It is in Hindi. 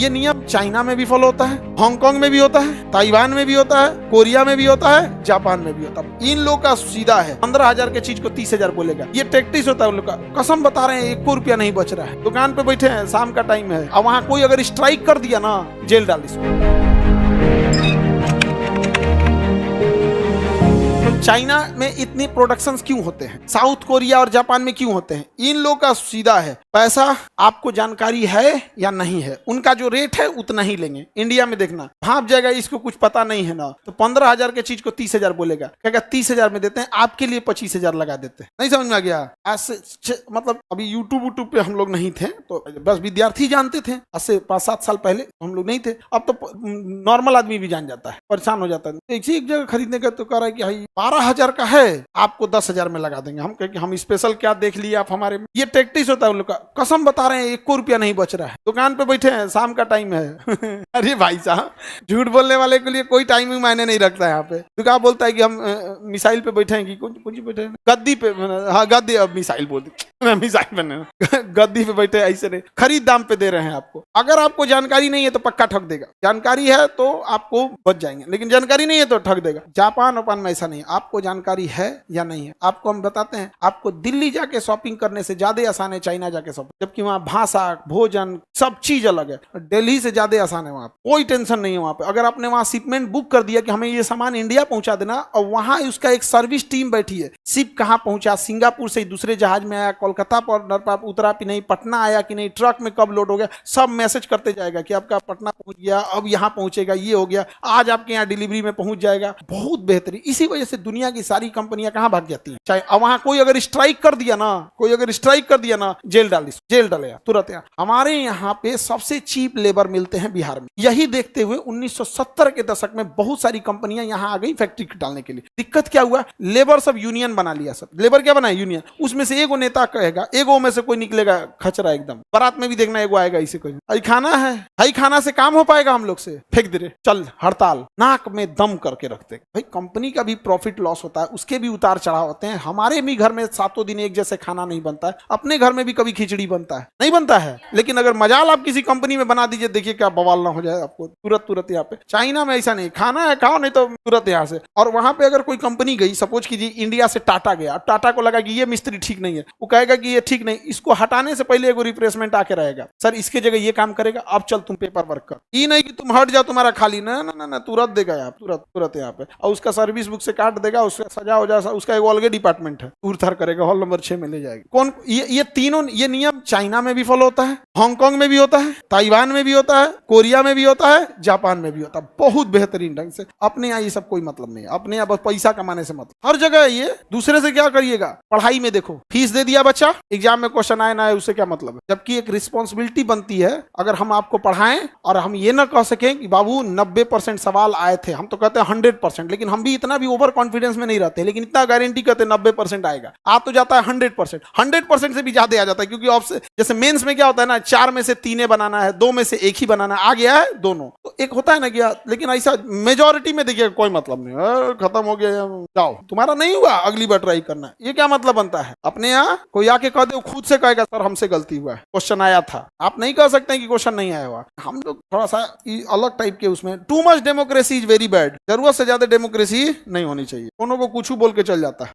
ये नियम चाइना में भी फॉलो होता है, हांगकांग में भी होता है, ताइवान में भी होता है, कोरिया में भी होता है, जापान में भी होता है। इन लोग का सीधा है 15,000 के चीज को 30,000 बोलेगा। ये टैक्टिस होता है उन लोग का। कसम बता रहे हैं 1 रुपया नहीं बच रहा है। दुकान पे बैठे हैं, शाम का टाइम है, और वहां कोई अगर स्ट्राइक कर दिया ना, जेल डाल इसको। चाइना में इतनी प्रोडक्शंस क्यों होते हैं, साउथ कोरिया और जापान में क्यों होते हैं? इन लोग का सीधा है, पैसा आपको जानकारी है या नहीं है, उनका जो रेट है उतना ही लेंगे। इंडिया में देखना, भाप जाएगा, इसको कुछ पता नहीं है ना, तो 15,000 के चीज को 30,000 बोलेगा, कहेगा 30,000 में देते हैं, आपके लिए 25,000 लगा देते हैं। नहीं समझ में आ गया? मतलब अभी यूट्यूब पे हम लोग नहीं थे, तो बस विद्यार्थी जानते थे। आज से 5-7 साल पहले हम लोग नहीं थे। अब तो नॉर्मल आदमी भी जान जाता है, परेशान हो जाता है। एक जगह खरीदने का तो कह रहा है कि भाई 12,000 का है, आपको 10,000 में लगा देंगे। हम कहें कि हम स्पेशल क्या देख लिए आप हमारे में? ये टैक्टिस होता है उन लोग का। कसम बता रहे हैं 1 रुपया नहीं बच रहा है। दुकान पे बैठे हैं, शाम का टाइम है। अरे भाई साहब, झूठ बोलने वाले के लिए कोई टाइमिंग मायने नहीं रखता है यहाँ पे। दुकान बोलता है कि हम मिसाइल पे बैठे हैं, कि कुछ बैठे हैं, गद्दी पे। हाँ गद्दी, अब मिसाइल बोल दी, मिसाइल बने। गद्दी पे बैठे, ऐसे नहीं, खरीद दाम पे दे रहे हैं आपको। अगर आपको जानकारी नहीं है तो पक्का ठग देगा। जानकारी है तो आपको बच जाएंगे, लेकिन जानकारी नहीं है तो ठग देगा। जापान ओपान में ऐसा नहीं है। आपको जानकारी है या नहीं है, आपको हम बताते हैं। आपको दिल्ली जाके शॉपिंग करने से ज्यादा आसान है चाइना जाके शॉपिंग, जबकि वहाँ भाषा, भोजन, सब चीज अलग है। दिल्ली से ज्यादा आसान है वहाँ, कोई टेंशन नहीं है वहाँ पे। अगर आपने वहाँ शिपमेंट बुक कर दिया कि हमें ये सामान इंडिया पहुंचा देना, और वहाँ उसका एक सर्विस टीम बैठी है, शिप कहाँ पहुंचा, सिंगापुर से दूसरे जहाज में आया, कोलकाता पर उतरा कि नहीं, पटना आया कि नहीं, ट्रक में कब लोड हो गया, सब मैसेज करते जाएगा कि आपका पटना पहुंच गया, अब यहाँ पहुंचेगा, ये हो गया, आज आपके यहाँ डिलीवरी में पहुंच जाएगा। बहुत बेहतरीन। इसी वजह से दुनिया की सारी कंपनियां कहाँ भाग जाती हैं। चाहे वहां कोई अगर स्ट्राइक कर दिया ना, जेल डालेगा तुरंत। हमारे यहाँ पे सबसे चीप लेबर मिलते हैं बिहार में। यही देखते हुए 1970 के दशक में बहुत सारी कंपनियां यहाँ आ गई फैक्ट्री डालने के लिए। दिक्कत क्या हुआ, लेबर सब यूनियन बना लिया। सब लेबर क्या बनाया, यूनियन। उसमें से एगो नेता कहेगा, एगो में से कोई निकलेगा खचरा एकदम। बारात में भी देखना एगो आएगा, इसे कोई आई खाना है, आई खाना से काम हो पाएगा हम लोग से, फेंक दे रहे, चल हड़ताल, नाक में दम करके रखते। भाई कंपनी का भी प्रॉफिट लॉस होता है, उसके भी उतार चढ़ाव होते हैं। हमारे भी घर में 7 दिन एक जैसे खाना नहीं बनता है, अपने घर में भी कभी खिचड़ी बनता है, नहीं बनता है। लेकिन अगर मजाल आप किसी कंपनी में बना दीजिए, देखिए क्या बवाल ना हो जाए आपको तुरंत यहाँ पे। चाइना में ऐसा नहीं, खाना है खाओ, नहीं तो तुरंत यहाँ से। और वहां पे अगर कोई कंपनी गई, सपोज कीजिए इंडिया से टाटा गया, टाटा को लगा कि ये मिस्त्री ठीक नहीं है, वो कहेगा कि ये ठीक नहीं, इसको हटाने से पहले एगो रिप्लेसमेंट आके रहेगा, सर इसके जगह ये काम करेगा, अब चल तुम पेपर वर्क कर। ये नहीं कि तुम हट जाओ तुम्हारा खाली, ना तुरंत देगा यहाँ, तुरंत यहाँ पे। और उसका सर्विस बुक से काट देगा, उसका सजा हो जाए, उसका एक अलग डिपार्टमेंट है, उड़थर करेगा, हॉल नंबर 6 में ले जाएगा। कौन ये तीनों, ये नियम चाइना में भी फॉलो होता है, हांगकांग में भी होता है, ताइवान में भी होता है, कोरिया में भी होता है, जापान में भी होता है, बहुत बेहतरीन ढंग से। अपने यहाँ ये सब कोई मतलब नहीं है, अपने यहाँ बस पैसा कमाने से मतलब। हर जगह ये, दूसरे से क्या करिएगा। पढ़ाई में देखो, फीस दे दिया बच्चा, एग्जाम में क्वेश्चन आए ना आए उससे क्या मतलब है। जबकि एक रिस्पॉन्सिबिलिटी बनती है, अगर हम आपको पढ़ाएं और हम ये ना कह सकें कि बाबू 90% सवाल आए थे, हम तो कहते हैं 100%, लेकिन हम भी इतना भी ओवर कॉन्फिडेंस में नहीं रहते, लेकिन इतना गारंटी कहते हैं 90% आएगा। आ तो जाता है 100% से भी ज्यादा आ जाता है, क्योंकि ऑप्शन जैसे मेंस में क्या होता है ना, 4 में से 3 बनाना है, 2 में से 1 ही बनाना है, आ गया है दोनों, तो एक होता है ना क्या। लेकिन ऐसा मेजोरिटी में देखिए कोई मतलब नहीं, खत्म हो गया, जाओ तुम्हारा नहीं हुआ, अगली बार ट्राई करना, ये क्या मतलब बनता है। अपने यहाँ कोई आके कह दे, खुद से कहेगा सर हमसे गलती हुआ है, क्वेश्चन आया था। आप नहीं कह सकते कि क्वेश्चन नहीं आया हुआ। हम लोग थोड़ा सा अलग टाइप के उसमें, too much democracy is very bad. जरूरत से ज्यादा डेमोक्रेसी नहीं होनी चाहिए, दोनों को कुछ बोल के चल जाता है।